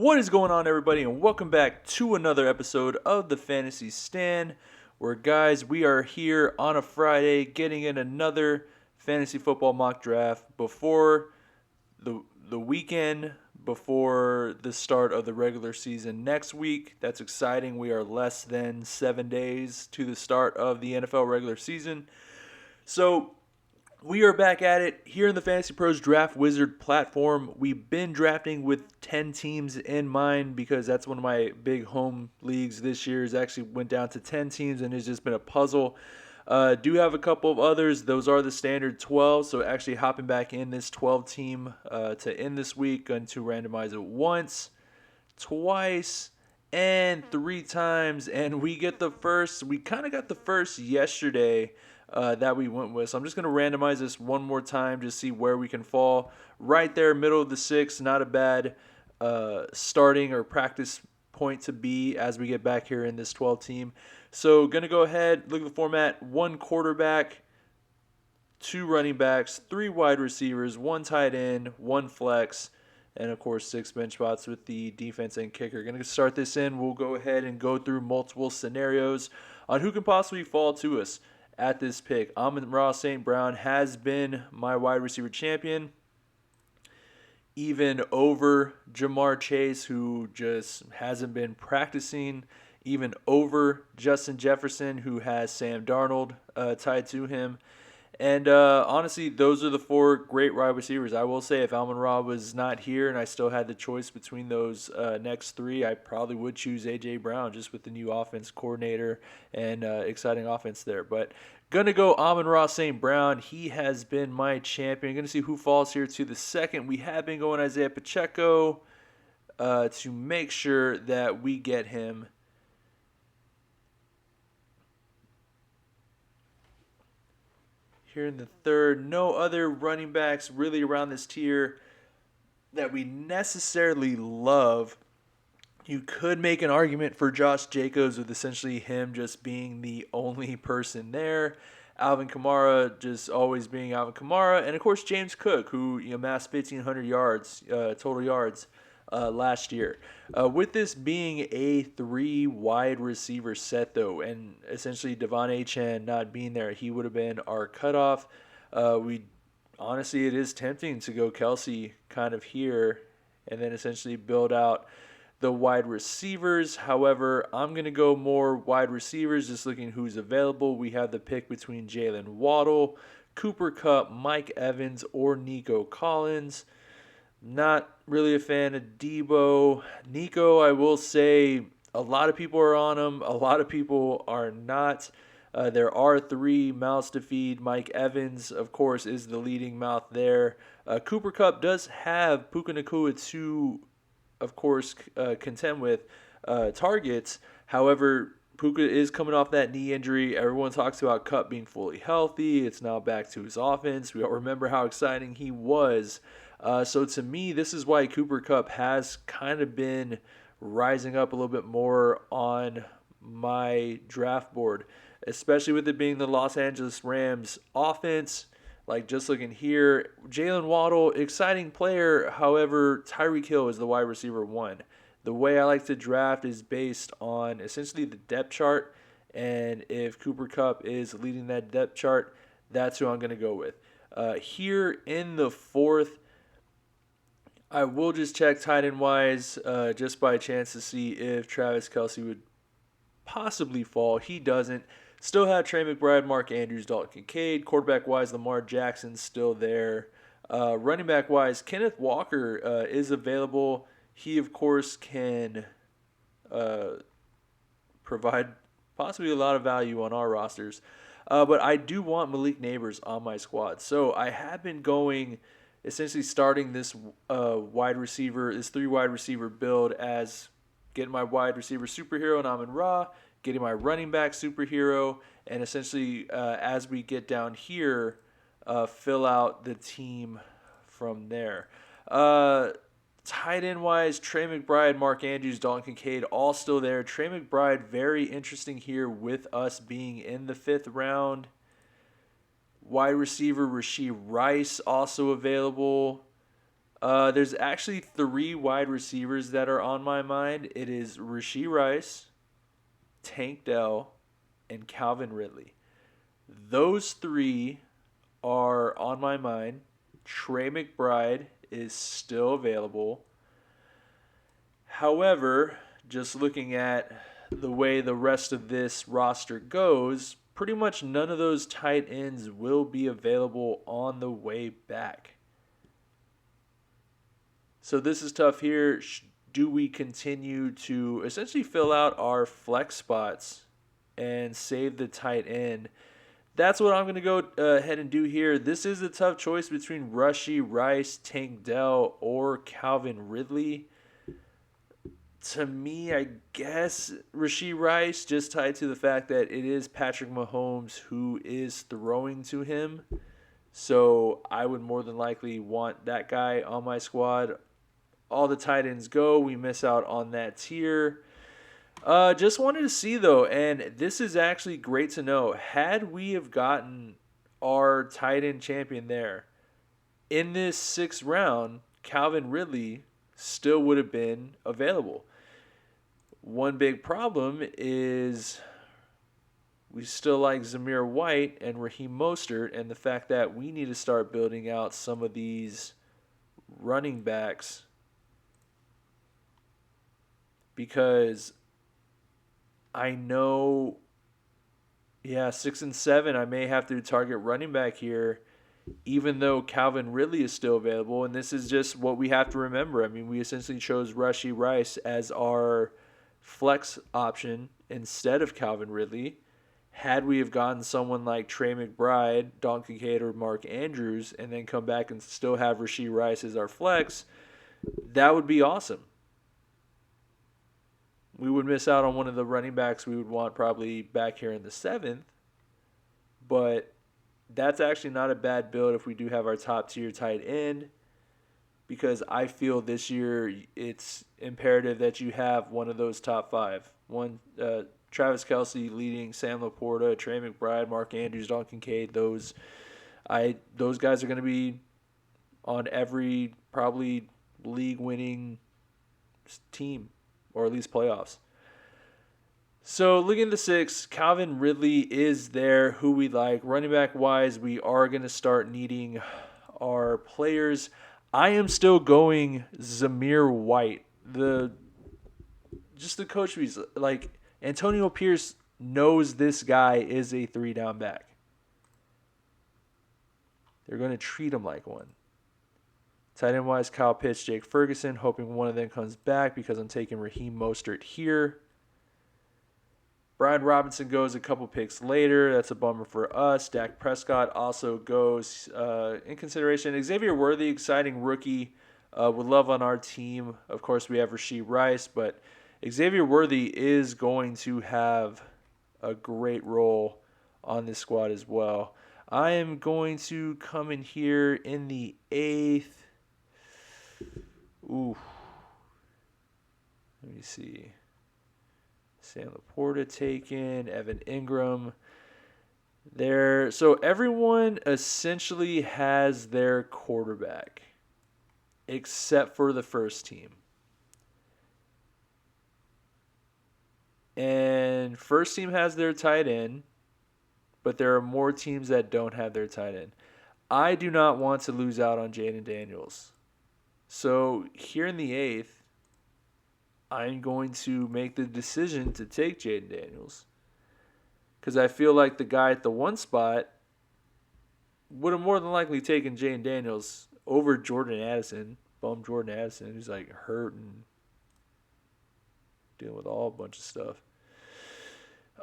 What is going on, everybody, and welcome back to another episode of the Fantasy Stand, where, guys, we are here on a Friday getting in another fantasy football mock draft before the weekend, before the start of the regular season next week. That's exciting. We are less than 7 days to the start of the NFL regular season. So we are back at it here in the Fantasy Pros Draft Wizard platform. We've been drafting with 10 teams in mind because that's one of my big home leagues this year. Is actually went down to 10 teams and it's just been a puzzle. Do have a couple of others. Those are the standard 12. So actually hopping back in this 12 team to end this week. Going to randomize it once, twice, and 3 times. And we get the first. We kind of got the first yesterday that we went with. So I'm just going to randomize this one more time to see where we can fall. Right there, middle of the six. Not a bad starting or practice point to be as we get back here in this 12 team. So going to go ahead, look at the format. 1 quarterback, 2 running backs, 3 wide receivers, 1 tight end, 1 flex, and of course 6 bench spots with the defense and kicker. Going to start this in. We'll go ahead and go through multiple scenarios on who can possibly fall to us at this pick. Amon-Ra St. Brown has been my wide receiver champion, even over Jamar Chase, who just hasn't been practicing, even over Justin Jefferson, who has Sam Darnold tied to him. And honestly, those are the 4 great wide receivers. I will say if Amon-Ra was not here and I still had the choice between those next 3, I probably would choose A.J. Brown just with the new offense coordinator and exciting offense there. But going to go Amon-Ra St. Brown. He has been my champion. Going to see who falls here to the second. We have been going Isaiah Pacheco to make sure that we get him. Here in the third, no other running backs really around this tier that we necessarily love. You could make an argument for Josh Jacobs with essentially him just being the only person there. Alvin Kamara just always being Alvin Kamara. And, of course, James Cook, who amassed 1,500 yards, total yards last year. With this being a 3 wide receiver set, though, and essentially Devon Achane not being there, he would have been our cutoff. Honestly, it is tempting to go Kelsey kind of here and then essentially build out the wide receivers. However, I'm going to go more wide receivers, just looking who's available. We have the pick between Jalen Waddle, Cooper Kupp, Mike Evans, or Nico Collins. Not really a fan of Debo. Nico, I will say, a lot of people are on him. A lot of people are not. There are 3 mouths to feed. Mike Evans, of course, is the leading mouth there. Cooper Kupp does have Puka Nacua to, of course, contend with targets. However, Puka is coming off that knee injury. Everyone talks about Kupp being fully healthy. It's now back to his offense. We all remember how exciting he was. So to me, this is why Cooper Kupp has kind of been rising up a little bit more on my draft board, especially with it being the Los Angeles Rams offense. Like, just looking here, Jalen Waddle, exciting player. However, Tyreek Hill is the wide receiver 1. The way I like to draft is based on essentially the depth chart. And if Cooper Kupp is leading that depth chart, that's who I'm going to go with. Here in the 4th, I will just check tight end wise just by chance to see if Travis Kelce would possibly fall. He doesn't. Still have Trey McBride, Mark Andrews, Dalton Kincaid. Quarterback-wise, Lamar Jackson's still there. Running back-wise, Kenneth Walker is available. He, of course, can provide possibly a lot of value on our rosters. But I do want Malik Neighbors on my squad. So I have been going, essentially starting this this 3 wide receiver build as getting my wide receiver superhero and Amon-Ra, getting my running back superhero, and essentially as we get down here, fill out the team from there. Tight end wise, Trey McBride, Mark Andrews, Dalton Kincaid, all still there. Trey McBride, very interesting here with us being in the 5th round. Wide receiver Rashee Rice also available. There's actually three wide receivers that are on my mind. It is Rashee Rice, Tank Dell, and Calvin Ridley. Those three are on my mind. Trey McBride is still available. However, just looking at the way the rest of this roster goes, pretty much none of those tight ends will be available on the way back. So this is tough here. Do we continue to essentially fill out our flex spots and save the tight end? That's what I'm going to go ahead and do here. This is a tough choice between Rashee Rice, Tank Dell, or Calvin Ridley. To me, I guess Rashee Rice, just tied to the fact that it is Patrick Mahomes who is throwing to him. So I would more than likely want that guy on my squad. All the tight ends go. We miss out on that tier. Just wanted to see though, and this is actually great to know. Had we have gotten our tight end champion there in this sixth round, Calvin Ridley still would have been available. One big problem is we still like Zamir White and Raheem Mostert, and the fact that we need to start building out some of these running backs because I know, 6 and 7, I may have to target running back here, even though Calvin Ridley is still available. And this is just what we have to remember. I mean, we essentially chose Rashee Rice as our flex option instead of Calvin Ridley. Had we have gotten someone like Trey McBride, Don Kincaid, or Mark Andrews, and then come back and still have Rashee Rice as our flex, that would be awesome. We would miss out on one of the running backs we would want probably back here in the seventh, but that's actually not a bad build if we do have our top tier tight end, because I feel this year it's imperative that you have one of those top five. Travis Kelce leading, Sam Laporta, Trey McBride, Mark Andrews, Don Kincaid. Those guys are going to be on every probably league-winning team, or at least playoffs. So looking at the six, Calvin Ridley is there, who we like. Running back wise, we are going to start needing our players. I am still going Zamir White. The coach, like, Antonio Pierce knows this guy is a 3-down back. They're going to treat him like one. Tight end wise, Kyle Pitts, Jake Ferguson, hoping one of them comes back because I'm taking Raheem Mostert here. Brian Robinson goes a couple picks later. That's a bummer for us. Dak Prescott also goes in consideration. Xavier Worthy, exciting rookie. Would love on our team. Of course, we have Rashee Rice, but Xavier Worthy is going to have a great role on this squad as well. I am going to come in here in the 8th. Ooh. Let me see. Sam Laporta taken, Evan Ingram there. So everyone essentially has their quarterback except for the first team. And first team has their tight end, but there are more teams that don't have their tight end. I do not want to lose out on Jaden Daniels. So here in the 8th, I'm going to make the decision to take Jaden Daniels because I feel like the guy at the 1 spot would have more than likely taken Jaden Daniels over Jordan Addison. Bum Jordan Addison, who's like hurt and dealing with all a bunch of stuff.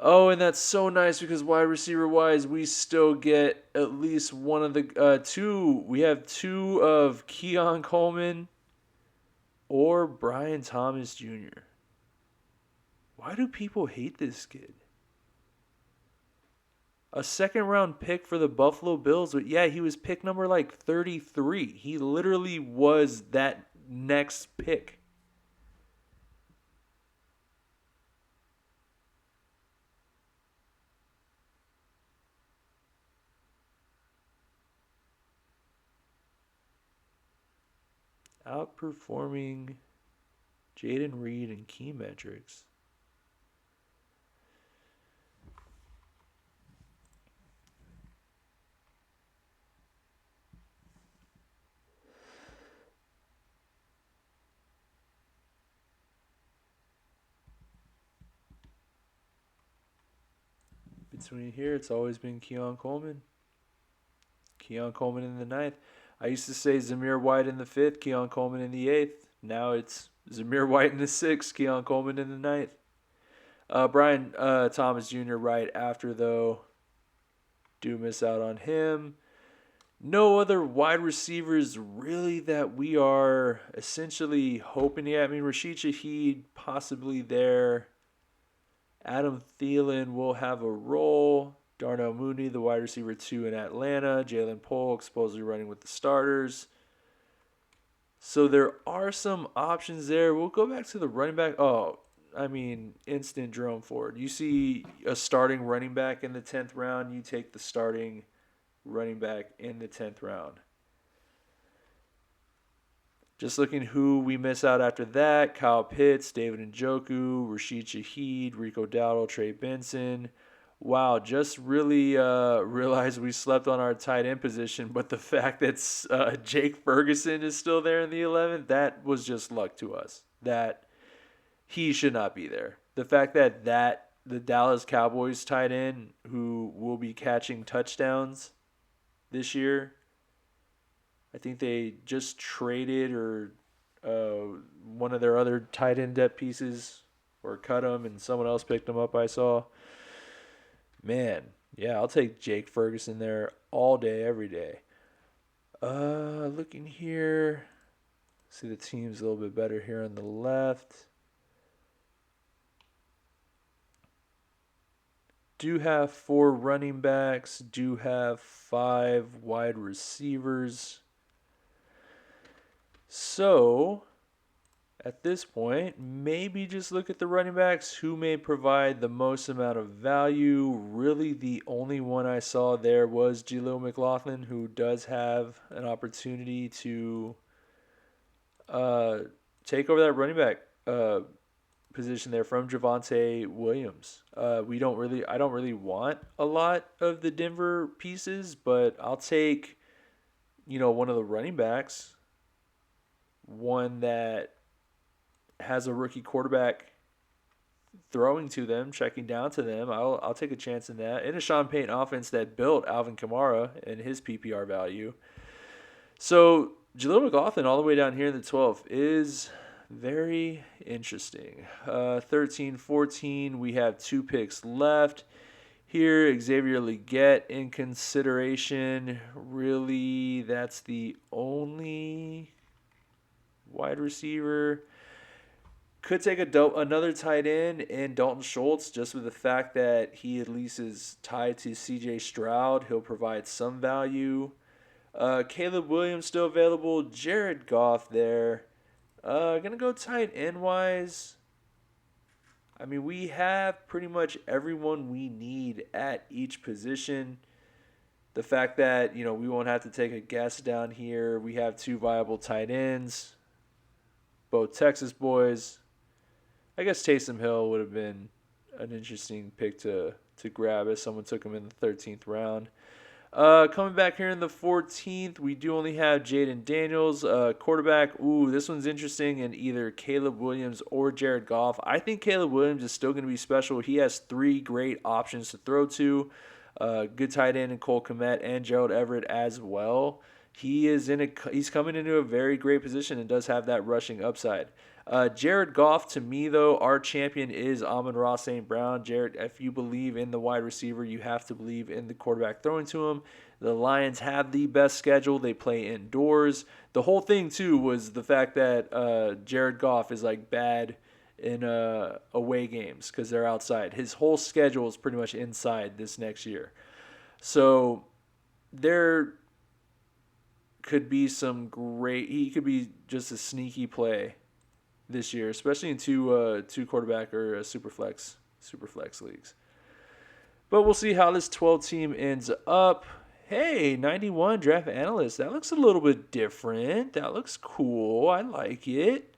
Oh, and that's so nice because wide receiver wise, we still get at least one of the two. We have 2 of Keon Coleman or Brian Thomas Jr. Why do people hate this kid? A 2nd-round pick for the Buffalo Bills. But yeah, he was pick number like 33. He literally was that next pick. outperforming Jaden Reed in key metrics. Between here, it's always been Keon Coleman. Keon Coleman in the ninth. I used to say Zamir White in the fifth, Keon Coleman in the eighth. Now it's Zamir White in the sixth, Keon Coleman in the ninth. Brian Thomas Jr. right after, though. Do miss out on him. No other wide receivers really that we are essentially hoping to get. I mean, Rashid Shaheed possibly there. Adam Thielen will have a role. Darnell Mooney, the wide receiver 2 in Atlanta. Jalen Polk supposedly running with the starters. So there are some options there. We'll go back to the running back. Instant Jerome Ford. You see a starting running back in the 10th round, you take the starting running back in the 10th round. Just looking who we miss out after that. Kyle Pitts, David Njoku, Rashid Shaheed, Rico Dowdle, Trey Benson. Wow, just really realized we slept on our tight end position, but the fact that Jake Ferguson is still there in the 11th, that was just luck to us. That he should not be there. The fact that the Dallas Cowboys tight end who will be catching touchdowns this year, I think they just traded or one of their other tight end depth pieces or cut them and someone else picked them up, I saw. Man, yeah, I'll take Jake Ferguson there all day, every day. Looking here. See the team's a little bit better here on the left. Do have 4 running backs. Do have 5 wide receivers. So, at this point, maybe just look at the running backs who may provide the most amount of value. Really, the only one I saw there was Jaleel McLaughlin, who does have an opportunity to take over that running back position there from Javonte Williams. I don't really want a lot of the Denver pieces, but I'll take, one of the running backs, one that has a rookie quarterback throwing to them, checking down to them. I'll take a chance in that. In a Sean Payton offense that built Alvin Kamara and his PPR value. So Jaleel McLaughlin all the way down here in the 12th is very interesting. 13, 14, we have 2 picks left. Here, Xavier Legette in consideration. Really, that's the only wide receiver. Could take another tight end in Dalton Schultz, just with the fact that he at least is tied to C.J. Stroud. He'll provide some value. Caleb Williams still available. Jared Goff there. Gonna go tight end wise. I mean, we have pretty much everyone we need at each position. The fact that, we won't have to take a guess down here. We have 2 viable tight ends. Both Texas boys. I guess Taysom Hill would have been an interesting pick to grab if someone took him in the 13th round. Coming back here in the 14th, we do only have Jaden Daniels, quarterback. Ooh, this one's interesting in either Caleb Williams or Jared Goff. I think Caleb Williams is still going to be special. He has 3 great options to throw to. Good tight end in Cole Kmet and Gerald Everett as well. He's coming into a very great position and does have that rushing upside. Jared Goff, to me, though, our champion is Amon-Ra St. Brown. Jared, if you believe in the wide receiver, you have to believe in the quarterback throwing to him. The Lions have the best schedule. They play indoors. The whole thing, too, was the fact that Jared Goff is bad in away games because they're outside. His whole schedule is pretty much inside this next year. So there could be he could be just a sneaky play this year, especially in two quarterback or super flex leagues. But we'll see how this 12 team ends up. Hey, 91 draft analyst. That looks a little bit different. That looks cool. I like it.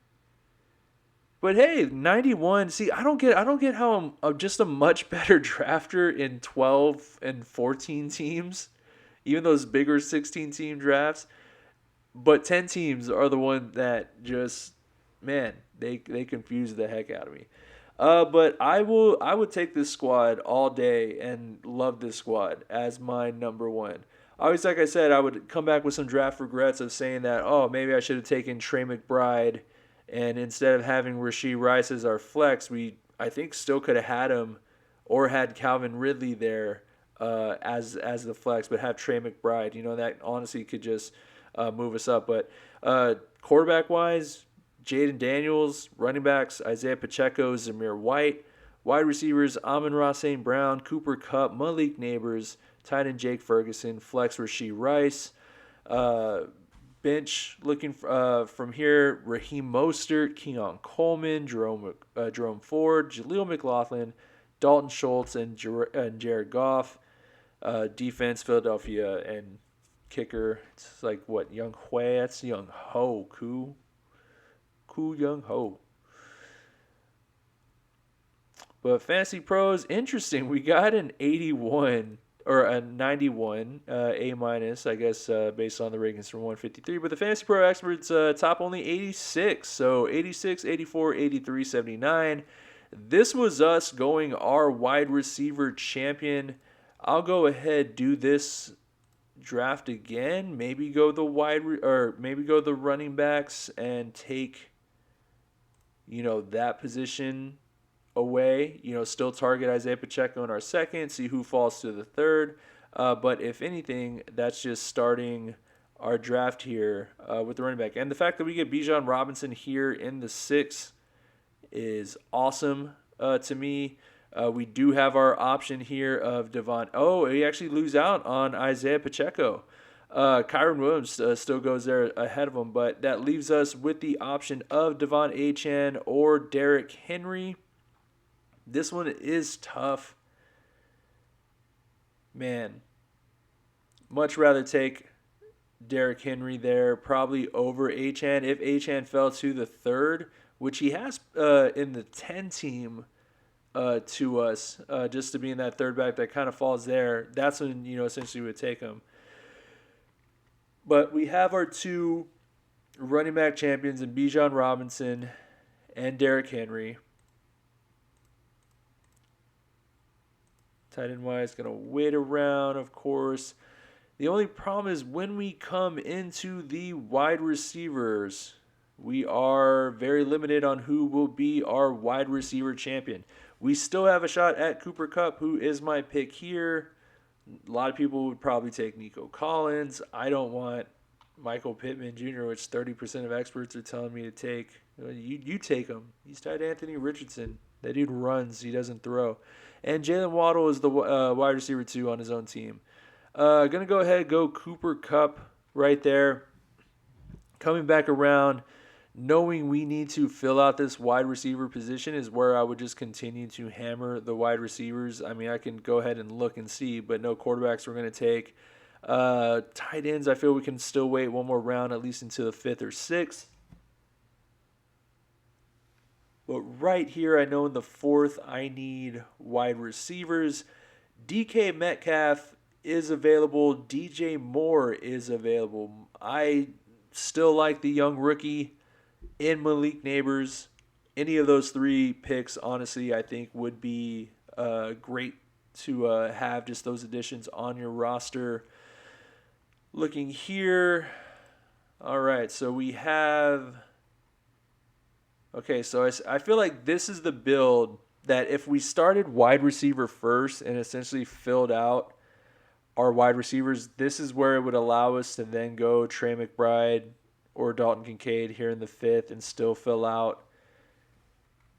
But hey, 91. See, I don't get how I'm just a much better drafter in 12 and 14 teams, even those bigger 16 team drafts. But 10 teams are the one that just, man, they confuse the heck out of me. But I would take this squad all day and love this squad as my number one. Always, like I said, I would come back with some draft regrets of saying that, oh, maybe I should have taken Trey McBride, and instead of having Rasheed Rice as our flex, we I think still could have had him, or had Calvin Ridley there as the flex, but have Trey McBride. That honestly could just move us up. But quarterback wise, Jaden Daniels. Running backs, Isaiah Pacheco, Zamir White. Wide receivers, Amon-Ra St. Brown, Cooper Kupp, Malik Neighbors. Tight end, Jake Ferguson. Flex, Rasheed Rice. Uh, Bench looking from here, Raheem Mostert, Keon Coleman, Jerome Ford, Jaleel McLaughlin, Dalton Schultz, and Jared Goff. Defense, Philadelphia, and kicker. It's like what, Young Hui? That's Young Ho. Koo Young Ho. But Fantasy Pros, interesting. We got an 81 or a 91 A minus, I guess, based on the ratings from 153. But the Fantasy Pro experts top only 86. So 86, 84, 83, 79. This was us going our wide receiver champion. I'll go ahead, do this draft again. Maybe go the or maybe go the running backs and take that position away. Still target Isaiah Pacheco in our second, see who falls to the third. But if anything, that's just starting our draft here with the running back. And the fact that we get Bijan Robinson here in the sixth is awesome to me. We do have our option here of Devon. Oh, he actually lose out on Isaiah Pacheco. Kyron Williams still goes there ahead of him, but that leaves us with the option of Devon Achane or Derrick Henry. This one is tough. Man, much rather take Derrick Henry there, probably over Achane. If Achane fell to the third, which he has in the 10 team to us, just to be in that third back that kind of falls there, that's when, essentially would take him. But we have our two running back champions in Bijan Robinson and Derrick Henry. Tight end wise, going to wait around, of course. The only problem is when we come into the wide receivers, we are very limited on who will be our wide receiver champion. We still have a shot at Cooper Kupp, who is my pick here. A lot of people would probably take Nico Collins. I don't want Michael Pittman Jr., which 30% of experts are telling me to take. You take him. He's tied Anthony Richardson. That dude runs. He doesn't throw. And Jalen Waddle is the wide receiver 2 on his own team. Going to go ahead and go Cooper Kupp right there. Coming back around, knowing we need to fill out this wide receiver position is where I would just continue to hammer the wide receivers. I mean, I can go ahead and look and see, but no quarterbacks we're going to take. Tight ends, I feel we can still wait one more round, at least into the 5th or 6th. But right here, I know in the 4th, I need wide receivers. DK Metcalf is available. DJ Moore is available. I still like the young rookie in Malik Neighbors. Any of those 3 picks, honestly, I think would be great to have just those additions on your roster. Looking here. All right, so we have... Okay, so I feel like this is the build that if we started wide receiver first and essentially filled out our wide receivers, this is where it would allow us to then go Trey McBride or Dalton Kincaid here in the 5th and still fill out,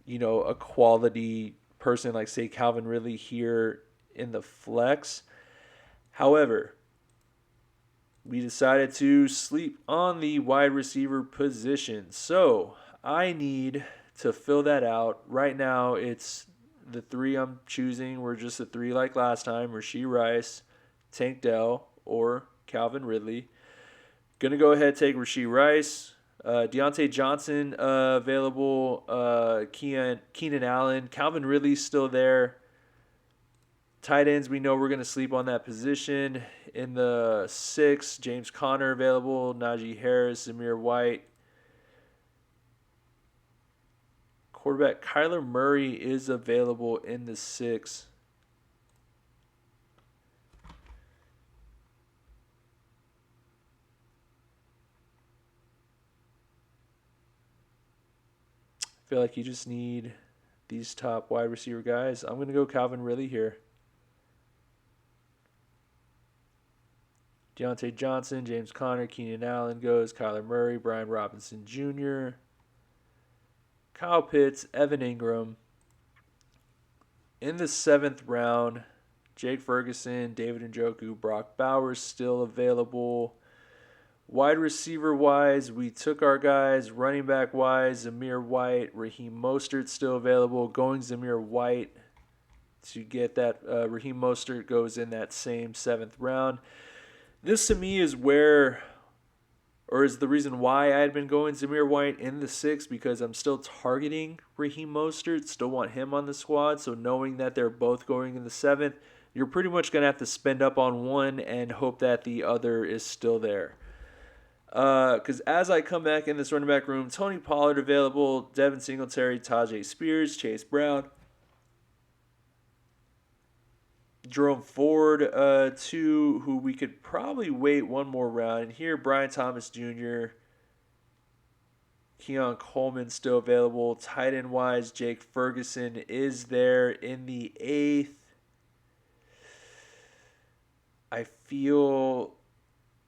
a quality person like, say, Calvin Ridley here in the flex. However, we decided to sleep on the wide receiver position. So I need to fill that out. Right now, it's the 3 I'm choosing. We're just the 3 like last time. Rasheed Rice, Tank Dell, or Calvin Ridley. Gonna go ahead and take Rashee Rice. Deontay Johnson available. Keenan Allen. Calvin Ridley's still there. Tight ends, we know we're going to sleep on that position. In the 6, James Conner available. Najee Harris, Zamir White. Quarterback Kyler Murray is available in the 6. I feel like you just need these top wide receiver guys. I'm going to go Calvin Ridley here. Deontay Johnson, James Conner, Keenan Allen goes. Kyler Murray, Brian Robinson Jr., Kyle Pitts, Evan Ingram. In the 7th round, Jake Ferguson, David Njoku, Brock Bowers still available. Wide receiver wise, we took our guys. Running back wise, Zamir White, Raheem Mostert still available. Going Zamir White to get that. Raheem Mostert goes in that same 7th round. This to me is where, or is the reason why I had been going Zamir White in the 6th, because I'm still targeting Raheem Mostert, still want him on the squad. So knowing that they're both going in the 7th, you're pretty much going to have to spend up on one and hope that the other is still there. Because as I come back in this running back room, Tony Pollard available, Devin Singletary, Tajay Spears, Chase Brown, Jerome Ford, 2, who we could probably wait one more round. And here, Brian Thomas Jr., Keon Coleman still available. Tight end wise, Jake Ferguson is there in the 8th. I feel,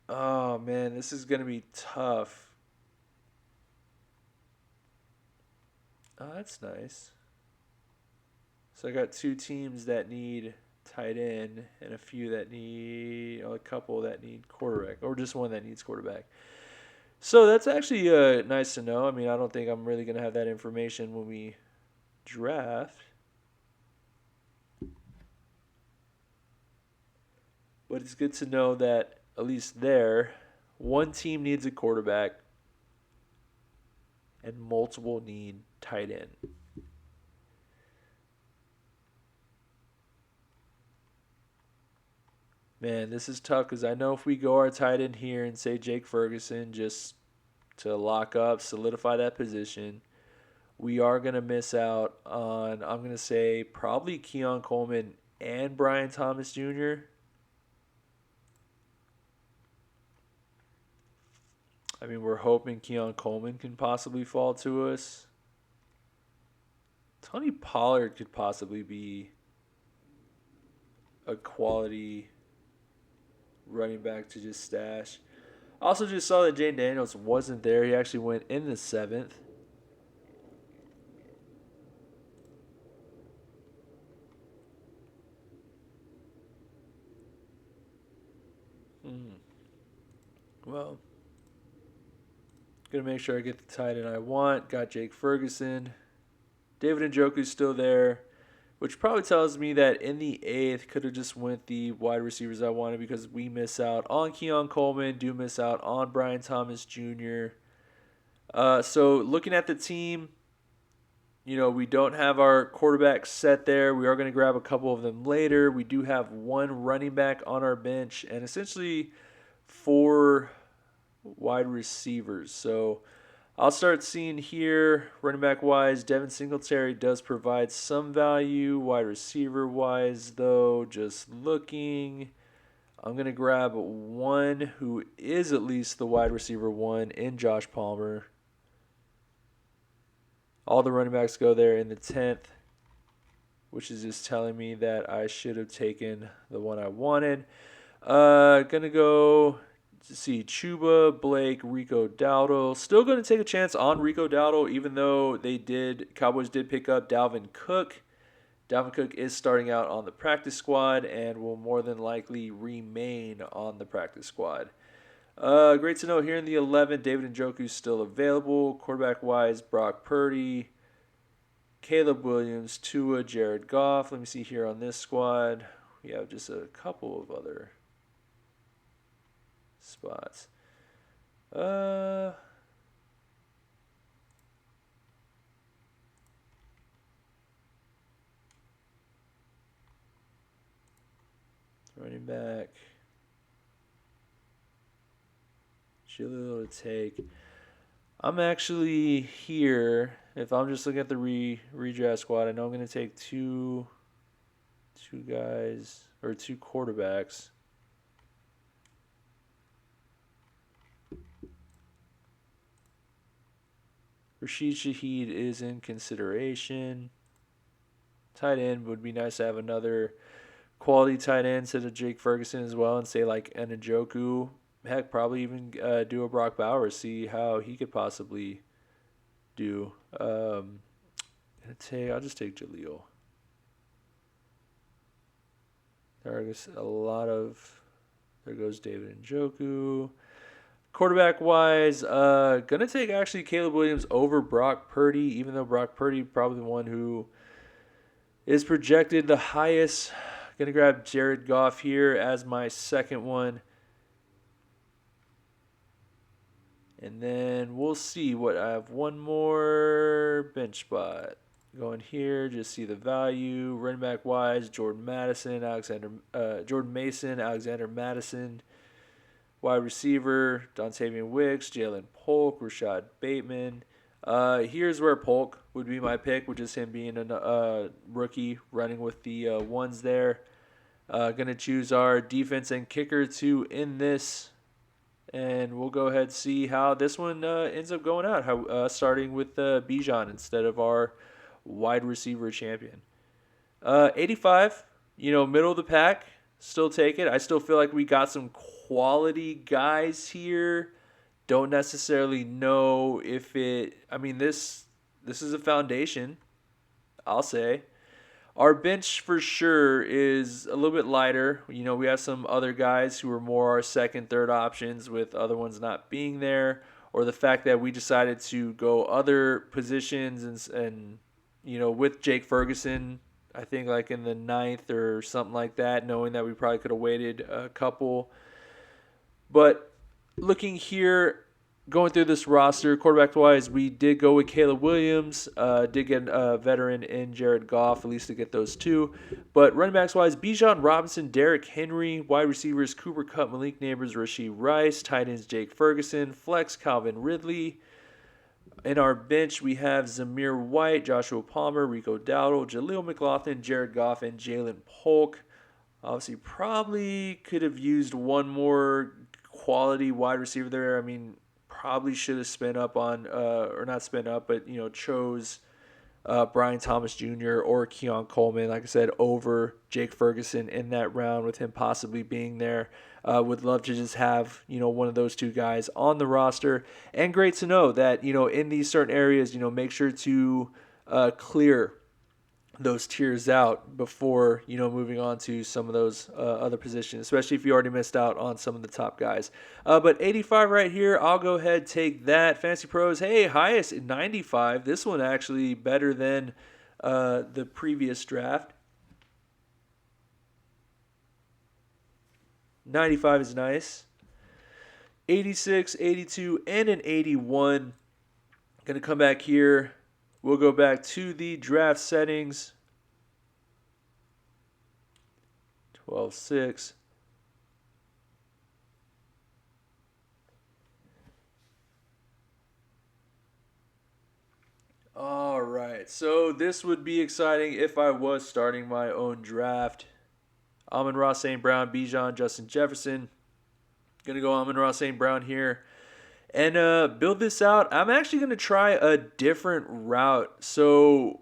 oh man, this is going to be tough. Oh, that's nice. So I got 2 teams that need tight end and a few that need, a couple that need quarterback, or just one that needs quarterback. So that's actually nice to know. I mean, I don't think I'm really going to have that information when we draft. But it's good to know that at least there, one team needs a quarterback and multiple need tight end. Man, this is tough because I know if we go our tight end here and say Jake Ferguson just to lock up, solidify that position, we are going to miss out on, I'm going to say, probably Keon Coleman and Brian Thomas Jr. I mean, we're hoping Keon Coleman can possibly fall to us. Tony Pollard could possibly be a quality running back to just stash. Also just saw that Jane Daniels wasn't there. He actually went in the 7th. Well, gonna make sure I get the tight end I want. Got Jake Ferguson. David Njoku's still there, which probably tells me that in the 8th could have just went the wide receivers I wanted, because we miss out on Keon Coleman, do miss out on Brian Thomas Jr. So looking at the team, we don't have our quarterback set there. We are going to grab a couple of them later. We do have one running back on our bench and essentially 4 wide receivers. So I'll start seeing here, running back wise, Devin Singletary does provide some value. Wide receiver wise, though, just looking, I'm going to grab one who is at least the wide receiver 1 in Josh Palmer. All the running backs go there in the 10th, which is just telling me that I should have taken the one I wanted. Gonna go to see Chuba, Blake, Rico Dowdle. Still going to take a chance on Rico Dowdle, even though Cowboys did pick up Dalvin Cook. Dalvin Cook is starting out on the practice squad and will more than likely remain on the practice squad. Great to know here in the 11th, David Njoku still available. Quarterback-wise, Brock Purdy, Caleb Williams, Tua, Jared Goff. Let me see here on this squad. We have just a couple of other spots. Uh, Running back. Jaleel to take. I'm actually here. If I'm just looking at the redraft squad, I know I'm going to take two guys or two quarterbacks. Rashid Shaheed is in consideration. Tight end would be nice to have another quality tight end instead of Jake Ferguson as well, and say like an Njoku. Heck, probably even do a Brock Bowers, see how he could possibly do. I'll just take Jaleel. There's a lot of. There goes David Njoku. Quarterback wise, gonna take actually Caleb Williams over Brock Purdy, even though Brock Purdy probably the one who is projected the highest. Gonna grab Jared Goff here as my second one. And then we'll see what I have. One more bench spot. Going here, just see the value. Running back wise, Jordan Mason, Alexander Madison. Wide receiver, Dontavian Wicks, Jalen Polk, Rashad Bateman. Here's where Polk would be my pick, with just him being a rookie running with the ones there. Going to choose our defense and kicker to end this. And we'll go ahead and see how this one ends up going out. How starting with Bijan instead of our wide receiver champion. 85, middle of the pack. Still take it. I still feel like we got some quality guys here. Don't necessarily know if it. I mean, this is a foundation, I'll say. Our bench for sure is a little bit lighter. We have some other guys who are more our second, third options, with other ones not being there, or the fact that we decided to go other positions and with Jake Ferguson, I think like in the ninth or something like that, knowing that we probably could have waited a couple. But looking here, going through this roster, quarterback-wise, we did go with Caleb Williams. Did get a veteran in Jared Goff, at least to get those two. But running backs-wise, Bijan Robinson, Derrick Henry. Wide receivers, Cooper Kupp, Malik Neighbors, Rashee Rice. Tight ends, Jake Ferguson. Flex, Calvin Ridley. In our bench, we have Zamir White, Joshua Palmer, Rico Dowdle, Jaleel McLaughlin, Jared Goff, and Jalen Polk. Obviously, probably could have used one more quality wide receiver there. I mean, probably should have spent up on, or not spent up, but, chose Brian Thomas Jr. or Keon Coleman, like I said, over Jake Ferguson in that round, with him possibly being there. Would love to just have, one of those two guys on the roster. And great to know that, in these certain areas, make sure to clear those tiers out before, moving on to some of those other positions, especially if you already missed out on some of the top guys. But 85 right here, I'll go ahead, take that. Fantasy Pros, hey, highest 95. This one actually better than the previous draft. 95 is nice. 86, 82, and an 81. Going to come back here. We'll go back to the draft settings. 12-6. All right. So this would be exciting if I was starting my own draft. Amon-Ra St. Brown, Bijan, Justin Jefferson. Going to go Amon-Ra St. Brown here. And build this out. I'm actually going to try a different route. So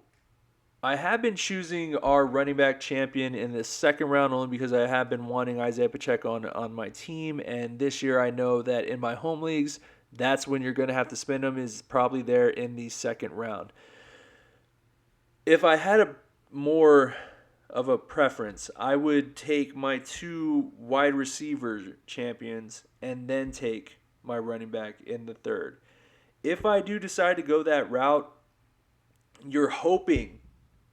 I have been choosing our running back champion in the second round, only because I have been wanting Isaiah Pacheco on my team. And this year I know that in my home leagues, that's when you're going to have to spend him, is probably there in the second round. If I had a more of a preference, I would take my two wide receiver champions and then take my running back in the third. If I do decide to go that route, you're hoping,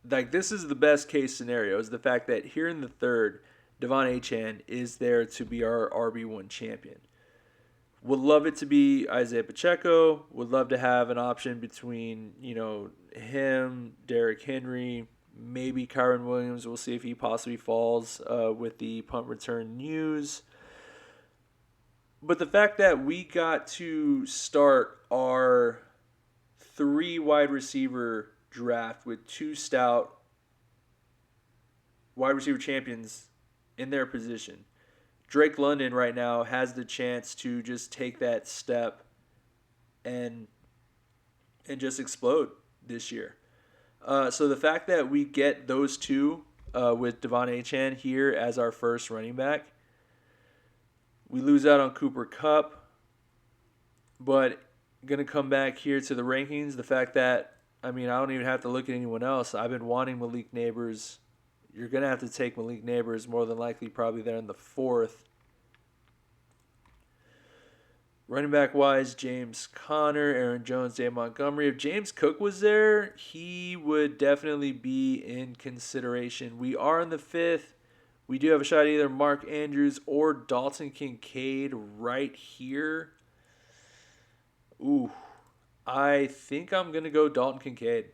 like, this is the best case scenario, is the fact that here in the third, Devon Achane is there to be our RB1 champion. Would love it to be Isaiah Pacheco. Would love to have an option between, him, Derrick Henry, maybe Kyron Williams. We'll see if he possibly falls with the punt return news. But the fact that we got to start our 3 wide receiver draft with 2 stout wide receiver champions in their position. Drake London right now has the chance to just take that step and just explode this year. So the fact that we get those two with Devon Achane here as our first running back, we lose out on Cooper Kupp, but going to come back here to the rankings. The fact that, I don't even have to look at anyone else. I've been wanting Malik Neighbors. You're going to have to take Malik Neighbors more than likely probably there in the 4th. Running back wise, James Conner, Aaron Jones, Dave Montgomery. If James Cook was there, he would definitely be in consideration. We are in the 5th. We do have a shot at either Mark Andrews or Dalton Kincaid right here. Ooh, I think I'm going to go Dalton Kincaid.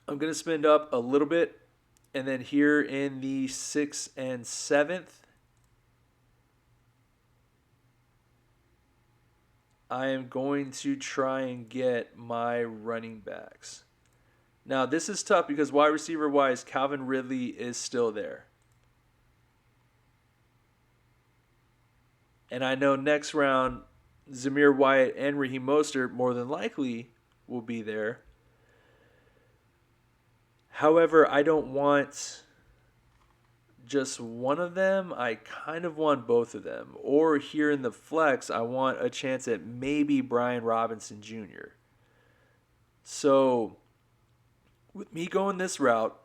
I'm going to spend up a little bit. And then here in the 6th and 7th, I am going to try and get my running backs. Now, this is tough because wide receiver wise, Calvin Ridley is still there. And I know next round, Zamir White and Raheem Mostert more than likely will be there. However, I don't want just one of them. I kind of want both of them. Or here in the flex, I want a chance at maybe Brian Robinson Jr. So, with me going this route,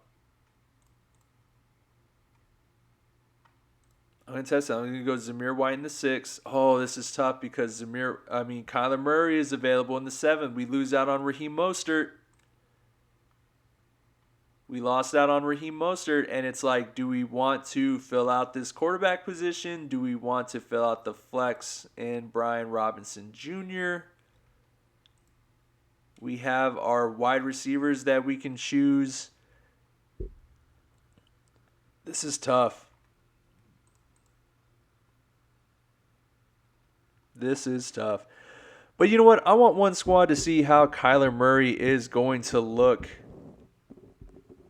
I'm going to test it. I'm going to go Zamir White in the 6th. Oh, this is tough because Kyler Murray is available in the 7th. We lose out on Raheem Mostert. We lost out on Raheem Mostert, and it's like, do we want to fill out this quarterback position? Do we want to fill out the flex in Brian Robinson Jr.? We have our wide receivers that we can choose. This is tough. This is tough. But you know what? I want one squad to see how Kyler Murray is going to look.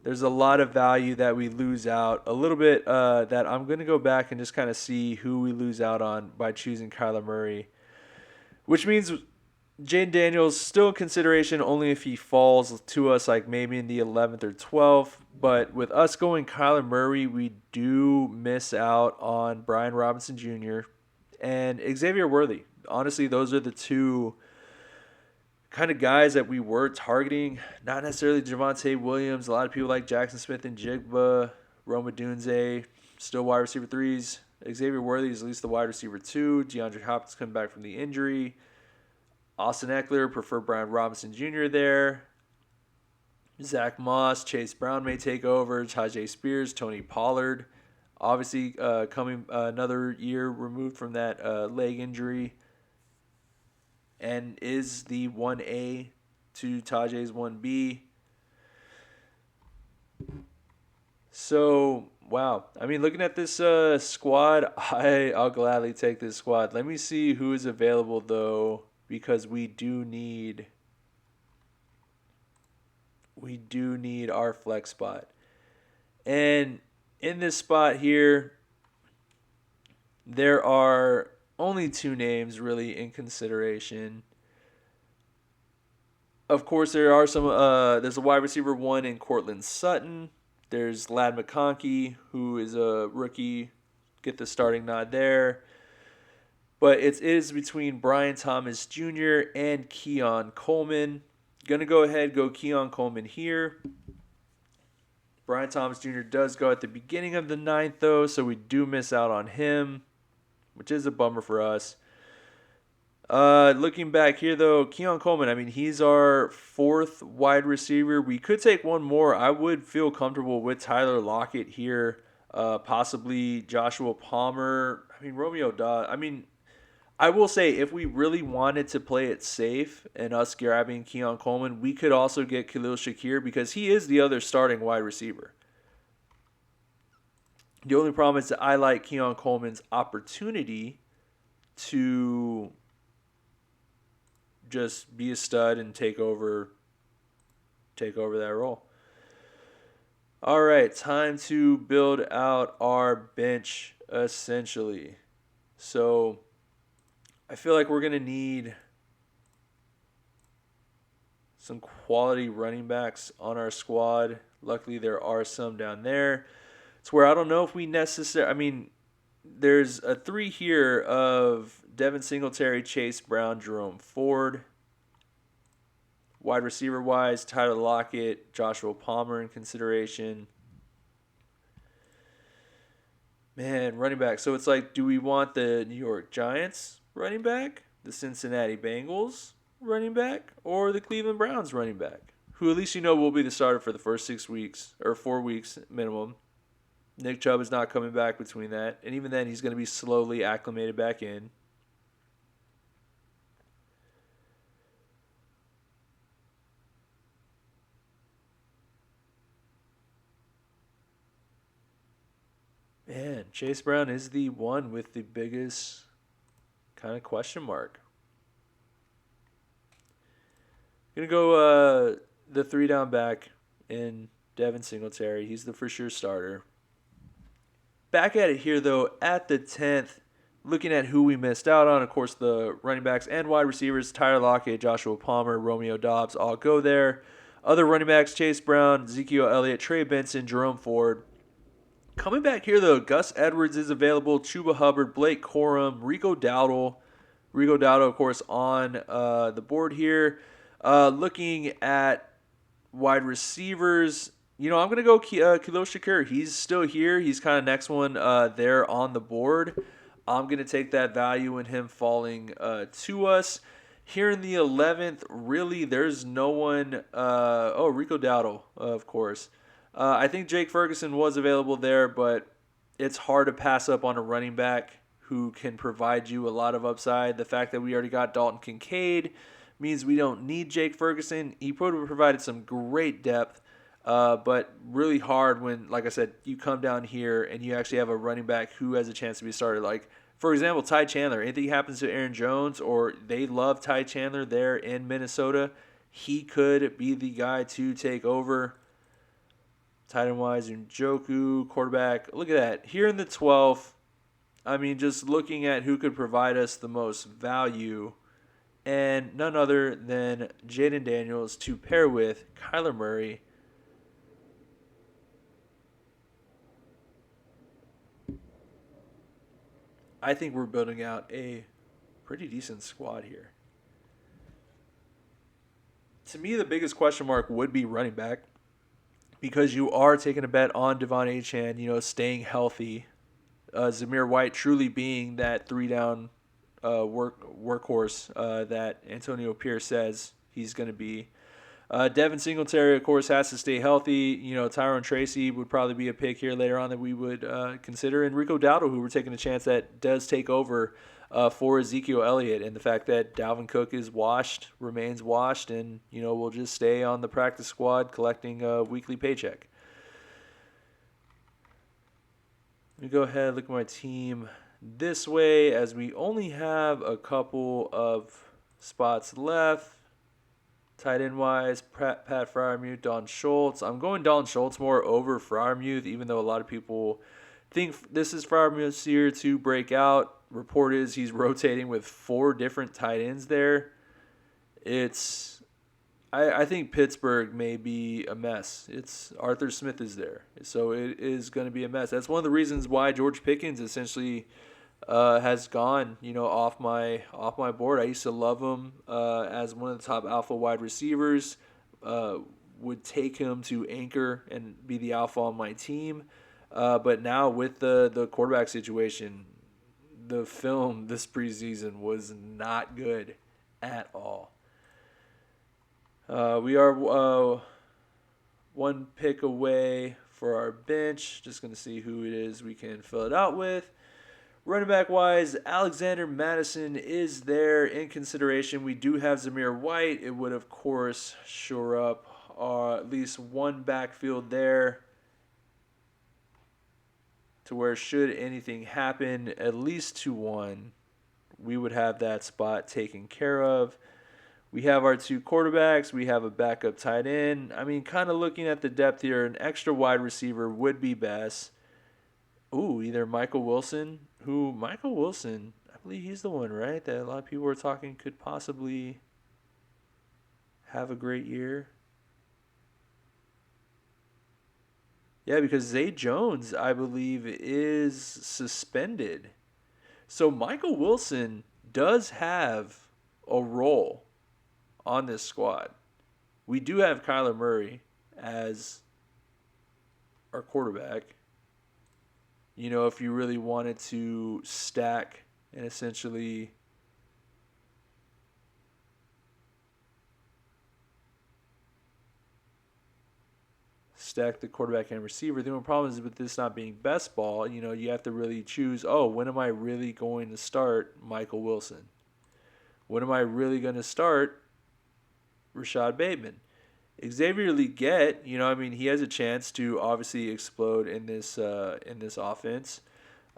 There's a lot of value that we lose out. A little bit that I'm going to go back and just kind of see who we lose out on by choosing Kyler Murray. Which means Jaden Daniels still in consideration only if he falls to us like maybe in the 11th or 12th. But with us going Kyler Murray, we do miss out on Brian Robinson Jr. and Xavier Worthy. Honestly, those are the two kind of guys that we were targeting. Not necessarily Javonte Williams. A lot of people like Jackson Smith and Jigba, Roma Dunze, still wide receiver 3s. Xavier Worthy is at least the wide receiver 2. DeAndre Hopkins coming back from the injury. Austin Eckler, prefer Brian Robinson Jr. there. Zach Moss, Chase Brown may take over. Tajay Spears, Tony Pollard. Obviously, coming another year removed from that leg injury. And is the 1A to Tajay's 1B. So, wow. Looking at this squad, I'll gladly take this squad. Let me see who is available, though, because we do need our flex spot. And in this spot here, there are only 2 names really in consideration. Of course, there are some. There's a wide receiver 1 in Cortland Sutton. There's Ladd McConkey, who is a rookie. Get the starting nod there. But it is between Brian Thomas Jr. and Keon Coleman. Going to go ahead, go Keon Coleman here. Brian Thomas Jr. does go at the beginning of the 9th, though, so we do miss out on him, which is a bummer for us. Looking back here, though, Keon Coleman, he's our 4th wide receiver. We could take one more. I would feel comfortable with Tyler Lockett here, possibly Joshua Palmer. Romeo Dobbs. I will say, if we really wanted to play it safe and us grabbing Keon Coleman, we could also get Khalil Shakir because he is the other starting wide receiver. The only problem is that I like Keon Coleman's opportunity to just be a stud and take over that role. All right, time to build out our bench essentially. So I feel like we're going to need some quality running backs on our squad. Luckily, there are some down there. It's where I don't know if we necessarily. I mean, there's a three here of Devin Singletary, Chase Brown, Jerome Ford. Wide receiver wise, Tyler Lockett, Joshua Palmer in consideration. Man, running back. So it's like, do we want the New York Giants running back, the Cincinnati Bengals running back, or the Cleveland Browns running back? Who at least you know will be the starter for the first 6 weeks or 4 weeks minimum. Nick Chubb is not coming back between that. And even then, he's going to be slowly acclimated back in. Man, Chase Brown is the one with the biggest kind of question mark. Gonna go the three down back in Devin Singletary. He's the for sure starter. Back at it here though, at the 10th, looking at who we missed out on. Of course, the running backs and wide receivers: Tyler Lockett, Joshua Palmer, Romeo Doubs, all go there. Other running backs: Chase Brown, Ezekiel Elliott, Trey Benson, Jerome Ford. Coming back here though, Gus Edwards is available. Chuba Hubbard, Blake Corum, Rico Dowdle. Rico Dowdle, of course, on the board here. Looking at wide receivers, I'm going to go Khalil Shakir. He's still here. He's kind of next one there on the board. I'm going to take that value in him falling to us. Here in the 11th, really, there's no one. Rico Dowdle, of course. I think Jake Ferguson was available there, but it's hard to pass up on a running back who can provide you a lot of upside. The fact that we already got Dalton Kincaid means we don't need Jake Ferguson. He probably provided some great depth, but really hard when, like I said, you come down here and you actually have a running back who has a chance to be started. Like, for example, Ty Chandler. Anything happens to Aaron Jones, or they love Ty Chandler there in Minnesota, he could be the guy to take over. Tight end wise, Njoku, quarterback. Look at that. Here in the 12th, I mean, just looking at who could provide us the most value, and none other than Jaden Daniels to pair with Kyler Murray. I think we're building out a pretty decent squad here. To me, the biggest question mark would be running back because you are taking a bet on Devon Achane, staying healthy. Zamir White truly being that three down workhorse that Antonio Pierce says he's going to be. Devin Singletary, of course, has to stay healthy. Tyrone Tracy would probably be a pick here later on that we would consider. And Rico Dowdle, who we're taking a chance that does take over for Ezekiel Elliott. And the fact that Dalvin Cook is remains washed, and, will just stay on the practice squad collecting a weekly paycheck. Let me go ahead and look at my team this way, as we only have a couple of spots left. Tight end wise, Pat Freiermuth, Don Schultz. I'm going Don Schultz more over Freiermuth, even though a lot of people think this is Freiermuth's year to break out. Report is he's rotating with 4 different tight ends there. I think Pittsburgh may be a mess. It's Arthur Smith is there, so it is going to be a mess. That's one of the reasons why George Pickens essentially has gone, off my board. I used to love him as one of the top alpha wide receivers. Would take him to anchor and be the alpha on my team. But now with the quarterback situation, the film this preseason was not good at all. We are one pick away for our bench. Just going to see who it is we can fill it out with. Running back wise, Alexander Madison is there in consideration. We do have Zamir White. It would, of course, shore up at least one backfield there to where, should anything happen, at least to one, we would have that spot taken care of. We have our two quarterbacks. We have a backup tight end. I mean, kind of looking at the depth here, an extra wide receiver would be best. Ooh, either Michael Wilson, Michael Wilson, I believe he's the one, right? That a lot of people were talking could possibly have a great year. Yeah, because Zay Jones, I believe, is suspended. So Michael Wilson does have a role on this squad. We do have Kyler Murray as our quarterback. You know, if you really wanted to stack and essentially stack the quarterback and receiver. The only problem is with this not being best ball, you know, you have to really choose, oh, when am I really going to start Michael Wilson? When am I really going to start Rashad Bateman? Xavier Legette, you know, I mean, he has a chance to obviously explode in this offense.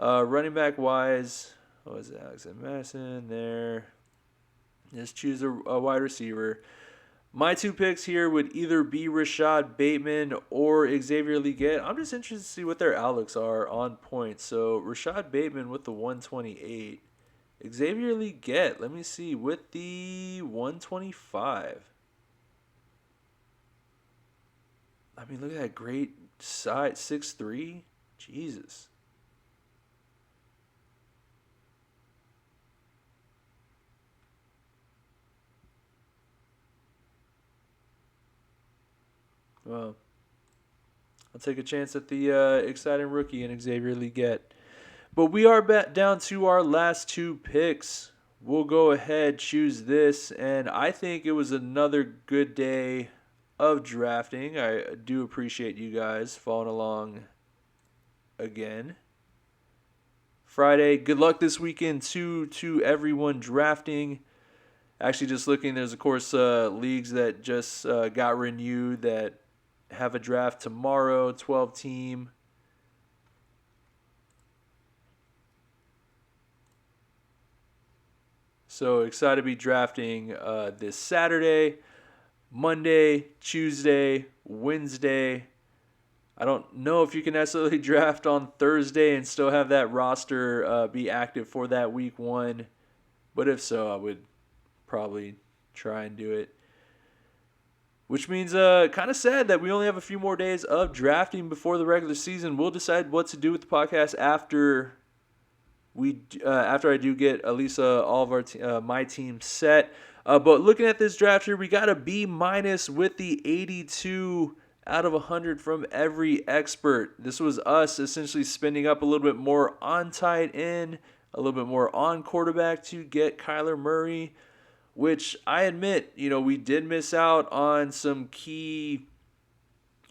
Running back wise, what was it? Alexander Madison there. Just choose a wide receiver. My two picks here would either be Rashad Bateman or Xavier Legette. I'm just interested to see what their outlooks are on points. So Rashad Bateman with the 128. Xavier Legette, let me see, with the 125. I mean, look at that great size, 6'3". Jesus. Well, I'll take a chance at the exciting rookie in Xavier Legette. But we are down to our last two picks. We'll go ahead, choose this, and I think it was another good day of drafting. I do appreciate you guys following along again. Friday, good luck this weekend to everyone drafting. Actually, just looking, there's of course leagues that just got renewed that have a draft tomorrow, 12 team. So excited to be drafting this Saturday, Monday, Tuesday, Wednesday. I don't know if you can necessarily draft on Thursday and still have that roster be active for that week one. But if so, I would probably try and do it. Which means kind of sad that we only have a few more days of drafting before the regular season. We'll decide what to do with the podcast after I do get at least all of my team set. But looking at this draft here, we got a B minus with the 82 out of 100 from every expert. This was us essentially spending up a little bit more on tight end, a little bit more on quarterback to get Kyler Murray, which I admit, you know, we did miss out on some key,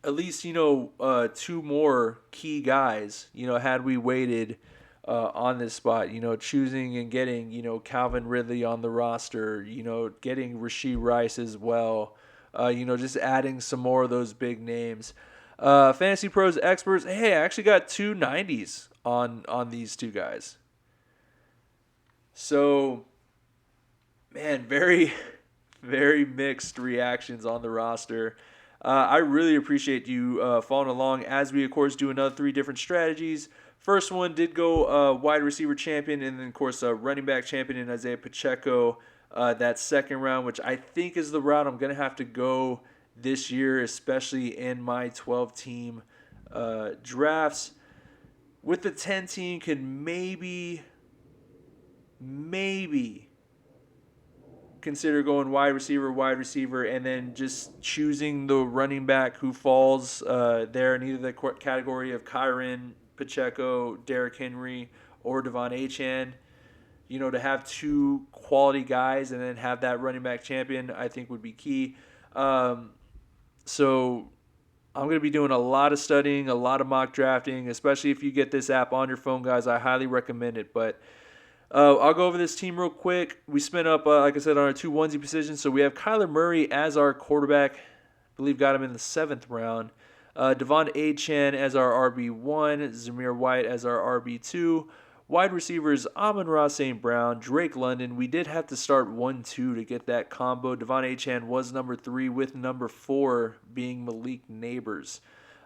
at least, you know, two more key guys, you know, had we waited on this spot, you know, choosing and getting, you know, Calvin Ridley on the roster, you know, getting Rashee Rice as well, you know, just adding some more of those big names. Fantasy Pros experts, hey, I actually got two 90s on these two guys. So, man, very, very mixed reactions on the roster. I really appreciate you following along as we, of course, do another three different strategies. First one did go wide receiver champion, and then, of course, running back champion in Isaiah Pacheco that second round, which I think is the route I'm going to have to go this year, especially in my 12-team drafts. With the 10-team, could maybe consider going wide receiver, and then just choosing the running back who falls there in either the category of Kyron, Pacheco, Derrick Henry, or Devon Achane. You know, to have two quality guys and then have that running back champion, I think would be key. So I'm going to be doing a lot of studying, a lot of mock drafting, especially if you get this app on your phone, guys. I highly recommend it. But I'll go over this team real quick. We spent up, like I said, on our two onesie positions. So we have Kyler Murray as our quarterback. I believe got him in the 7th round. Devon Achan as our RB1. Zamir White as our RB2. Wide receivers, Amon-Ra St. Brown, Drake London. We did have to start 1-2 to get that combo. Devon Achan was number 3 with number 4 being Malik Neighbors.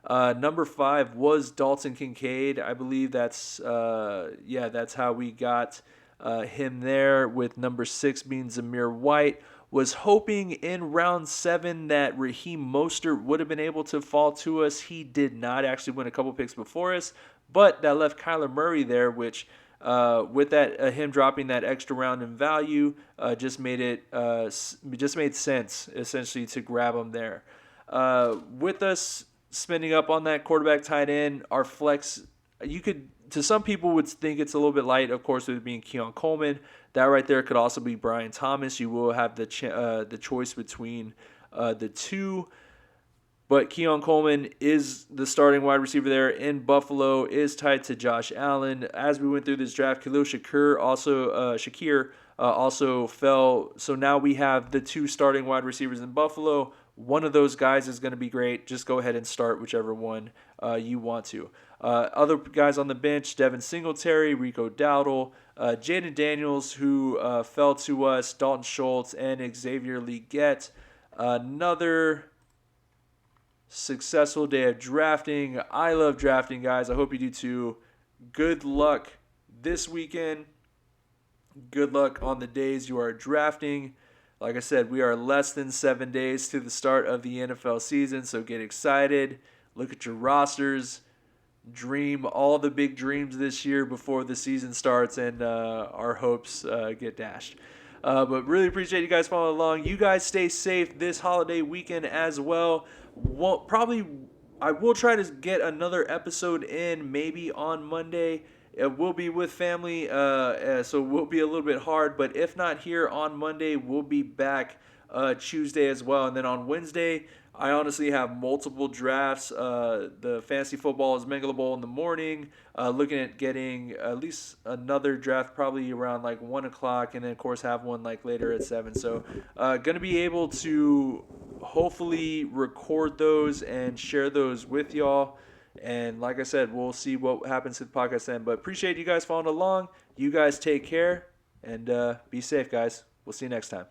Number 5 was Dalton Kincaid. I believe that's how we got him there, with number 6 being Zamir White. Was hoping in round 7 that Raheem Mostert would have been able to fall to us. He did not actually win a couple picks before us, but that left Kyler Murray there, which with that him dropping that extra round in value, just made sense essentially to grab him there. With us spending up on that quarterback tight end, our flex, you could, to some people would think it's a little bit light, of course, with it being Keon Coleman. That right there could also be Brian Thomas. You will have the choice between the two. But Keon Coleman is the starting wide receiver there in Buffalo, is tied to Josh Allen. As we went through this draft, Khalil Shakir also fell. So now we have the two starting wide receivers in Buffalo. One of those guys is going to be great. Just go ahead and start whichever one you want to. Other guys on the bench, Devin Singletary, Rico Dowdle, Jaden Daniels, who fell to us, Dalton Schultz, and Xavier Legette. Another successful day of drafting. I love drafting, guys. I hope you do too. Good luck this weekend. Good luck on the days you are drafting. Like I said, we are less than 7 days to the start of the NFL season, so get excited. Look at your rosters. Dream all the big dreams this year before the season starts and our hopes get dashed. But really appreciate you guys following along. You guys stay safe this holiday weekend as well. I will try to get another episode in maybe on Monday. It will be with family, so it will be a little bit hard. But if not here on Monday, we'll be back Tuesday as well. And then on Wednesday, I honestly have multiple drafts. The fantasy football is Mangala Bowl in the morning. Looking at getting at least another draft probably around like 1 o'clock, and then of course have one like later at 7. So gonna be able to hopefully record those and share those with y'all. And like I said, we'll see what happens to the podcast then. But appreciate you guys following along. You guys take care and be safe, guys. We'll see you next time.